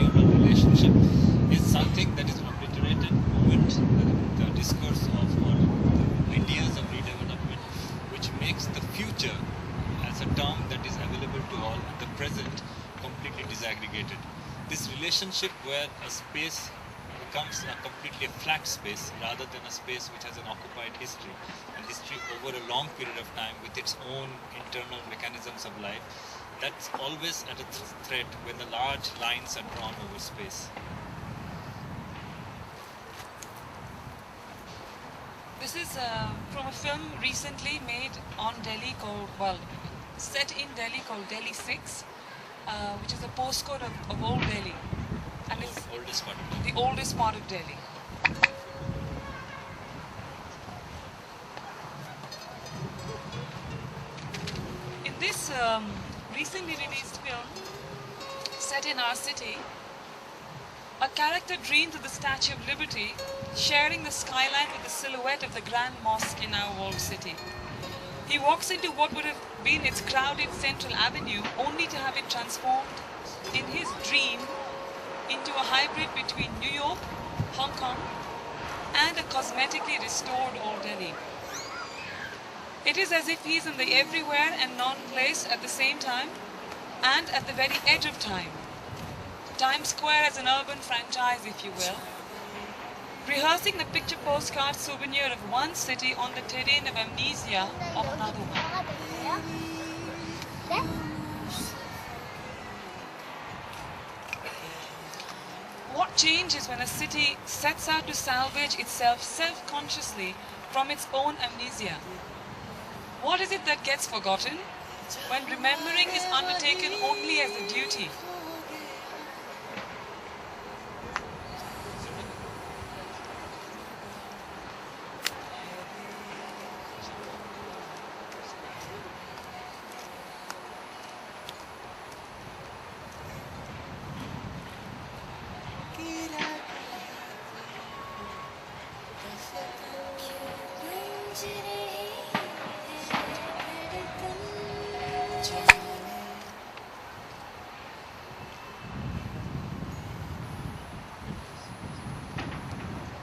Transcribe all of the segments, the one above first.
interpersonal relationship is something that is obliterated moment the discourse of or the ideas of redevelopment, which makes the future as a term that is available to all and the present completely disaggregated. This relationship where a space becomes a completely flat space rather than a space which has an occupied history, and history over a long period of time with its own internal mechanisms of life, that's always at a threat when the large lines are drawn over space. This is from a film recently made on Delhi called, set in Delhi called Delhi 6, which is a postcode of old Delhi. And it's the oldest part of Delhi. In this recently released film, set in our city, a character dreams of the Statue of Liberty, sharing the skyline with the silhouette of the Grand Mosque in our walled city. He walks into what would have been its crowded Central Avenue, only to have it transformed in his dream into a hybrid between New York, Hong Kong, and a cosmetically restored Old Delhi. It is as if he is in the everywhere and none place at the same time, and at the very edge of time. Times Square as an urban franchise, if you will. Rehearsing the picture postcard souvenir of one city on the terrain of amnesia of another one. What changes when a city sets out to salvage itself self-consciously from its own amnesia? What is it that gets forgotten when remembering is undertaken only as a duty?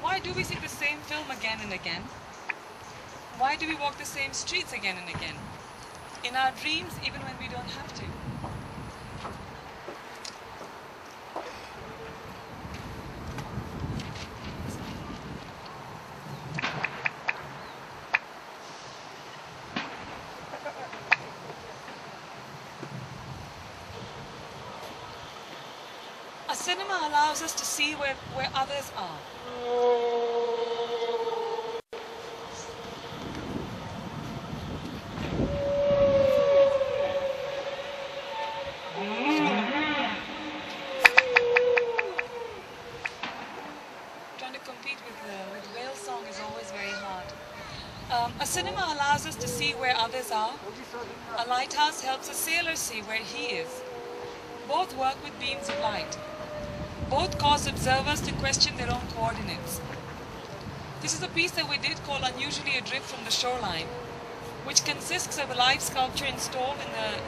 Why do we see the same film again and again? Why do we walk the same streets again and again? In our dreams, even when we don't have to. A cinema allows us to see where others are. Trying to compete with whale song is always very hard. A cinema allows us to see where others are. A lighthouse helps a sailor see where he is. Both work with beams of light. Both cause observers to question their own coordinates. This is a piece that we did call Unusually Adrift from the Shoreline, which consists of a live sculpture installed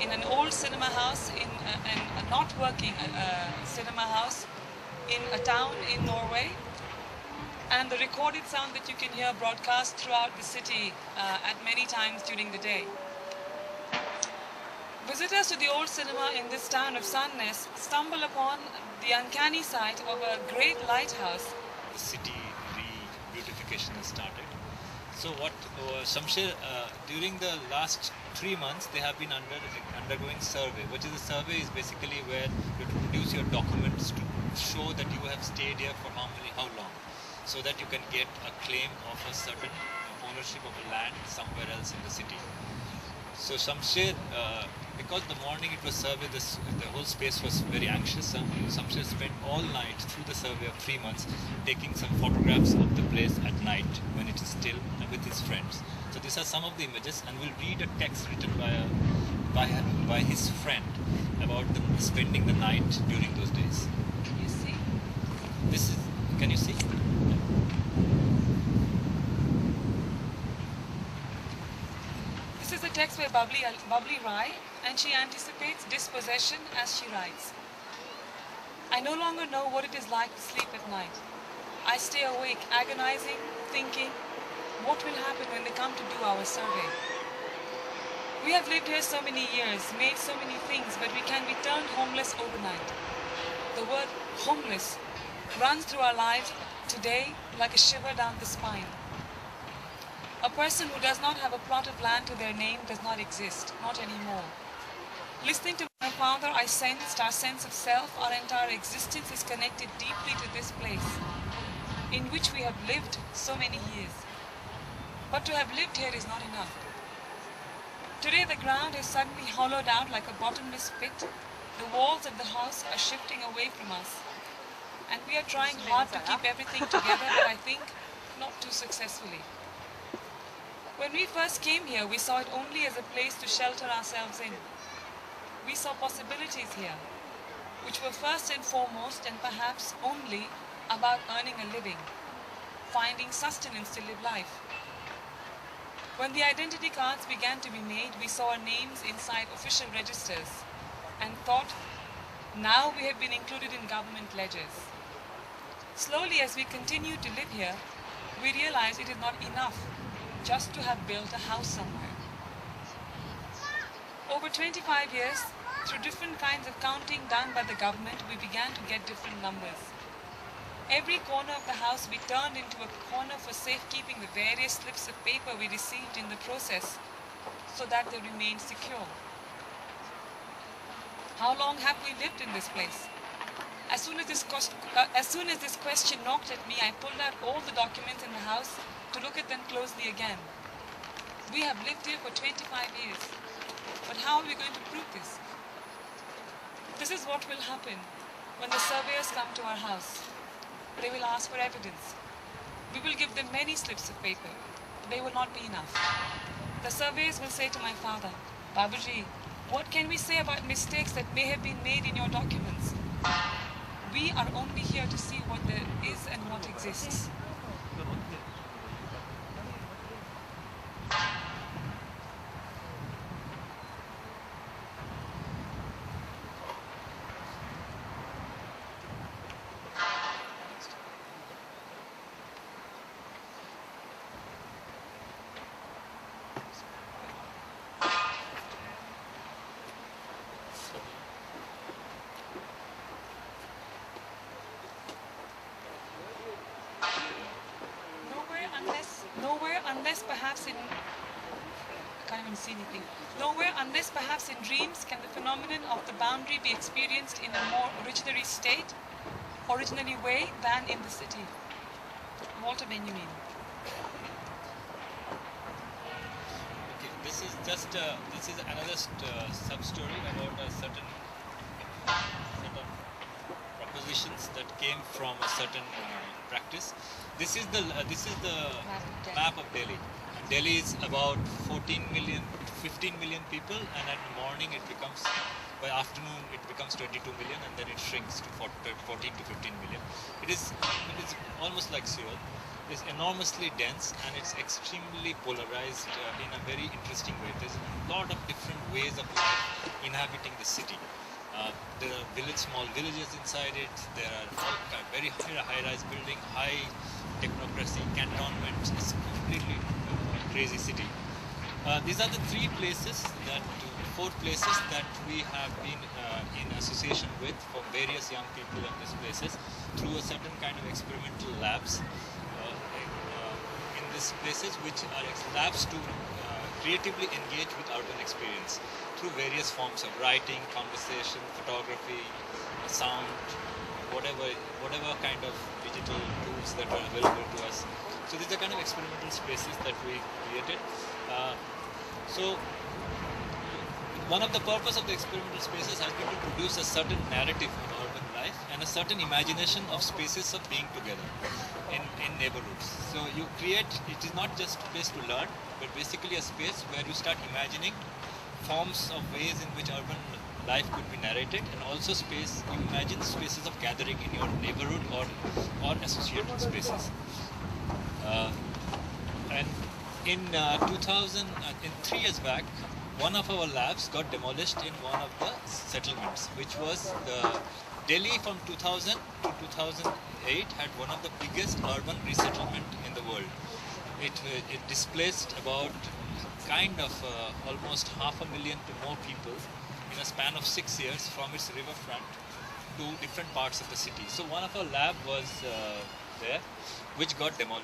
in an old cinema house, in a not working cinema house in a town in Norway, and the recorded sound that you can hear broadcast throughout the city at many times during the day. Visitors to the old cinema in this town of Sandnes stumble upon the uncanny sight of a great lighthouse. The city re-beautification has started. So what Shamsher, during the last 3 months, they have been undergoing survey. What is a survey is basically where you produce your documents to show that you have stayed here for how long, so that you can get a claim of a certain ownership of a land somewhere else in the city. So Shamsher, because the morning it was surveyed, the whole space was very anxious. Shamsher spent all night through the survey of 3 months taking some photographs of the place at night when it is still with his friends. So these are some of the images, and we'll read a text written by his friend about them spending the night during those days. Can you see? Can you see? This is a text by Bubbly Rai, and she anticipates dispossession as she writes. I no longer know what it is like to sleep at night. I stay awake, agonizing, thinking, what will happen when they come to do our survey? We have lived here so many years, made so many things, but we can be turned homeless overnight. The word homeless runs through our lives today like a shiver down the spine. A person who does not have a plot of land to their name does not exist, not anymore. Listening to my father, I sensed our sense of self, our entire existence is connected deeply to this place, in which we have lived so many years. But to have lived here is not enough. Today the ground is suddenly hollowed out like a bottomless pit. The walls of the house are shifting away from us. And we are trying hard to keep everything together, but I think not too successfully. When we first came here, we saw it only as a place to shelter ourselves in. We saw possibilities here, which were first and foremost and perhaps only about earning a living, finding sustenance to live life. When the identity cards began to be made, we saw our names inside official registers and thought, now we have been included in government ledgers. Slowly, as we continued to live here, we realized it is not enough just to have built a house somewhere. Over 25 years, through different kinds of counting done by the government, we began to get different numbers. Every corner of the house we turned into a corner for safekeeping the various slips of paper we received in the process so that they remained secure. How long have we lived in this place? As soon as this question knocked at me, I pulled out all the documents in the house to look at them closely again. We have lived here for 25 years. But how are we going to prove this? This is what will happen when the surveyors come to our house. They will ask for evidence. We will give them many slips of paper. They will not be enough. The surveyors will say to my father, Babaji, what can we say about mistakes that may have been made in your documents? We are only here to see what there is and what exists. Nowhere, unless perhaps in dreams, can the phenomenon of the boundary be experienced in a more originally way than in the city. Walter Benjamin. Okay, this is another sub-story about a certain propositions that came from a certain practice. This is the map of Delhi. Delhi is about 15 million people, and at the morning it becomes, by afternoon it becomes 22 million, and then it shrinks to 14 to 15 million. It is almost like Seoul. It is enormously dense, and it's extremely polarized in a very interesting way. There's a lot of different ways of life inhabiting the city. There are small villages inside it. There are all very high-rise building, high technocracy, cantonments. It's completely crazy city. These are the four places that we have been in association with for various young people in these places through a certain kind of experimental labs in these places, which are labs to creatively engage with urban experience through various forms of writing, conversation, photography, sound, whatever kind of digital tools that are available to us. So these are kind of experimental spaces that we created. So one of the purpose of the experimental spaces has been to produce a certain narrative of urban life and a certain imagination of spaces of being together in neighborhoods. So you create, it is not just a place to learn, but basically a space where you start imagining forms of ways in which urban life could be narrated, and also space, you imagine spaces of gathering in your neighborhood or associated spaces. And in 3 years back, one of our labs got demolished in one of the settlements, which was the Delhi from 2000 to 2008 had one of the biggest urban resettlement in the world. It displaced about almost 500,000 to more people in a span of 6 years from its riverfront to different parts of the city. So one of our lab was there, which got demolished.